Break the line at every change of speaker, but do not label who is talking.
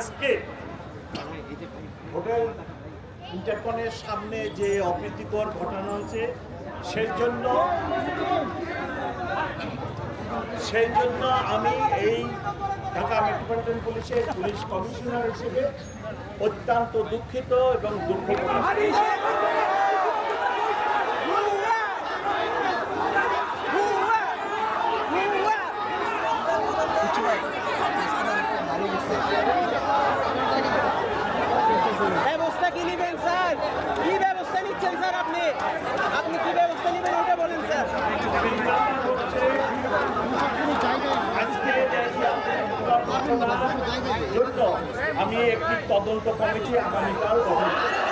আজকে হোটেল ইন্টারকনের সামনে যে অপ্রীতিকর ঘটনা হয়েছে সেই জন্য আমি এই ঢাকা মেট্রোপলিটন পুলিশের পুলিশ কমিশনার হিসেবে অত্যন্ত দুঃখিত এবং দুঃখ প্রকাশ করছি।
ব্যবস্থা কি নেবেন স্যার? কি ব্যবস্থা নিচ্ছেন স্যার? আপনি কি ব্যবস্থা নেবেন ওটা বলেন স্যার।
আজকে আমি একটি তদন্ত কমিটি আগামীকাল গঠন করব।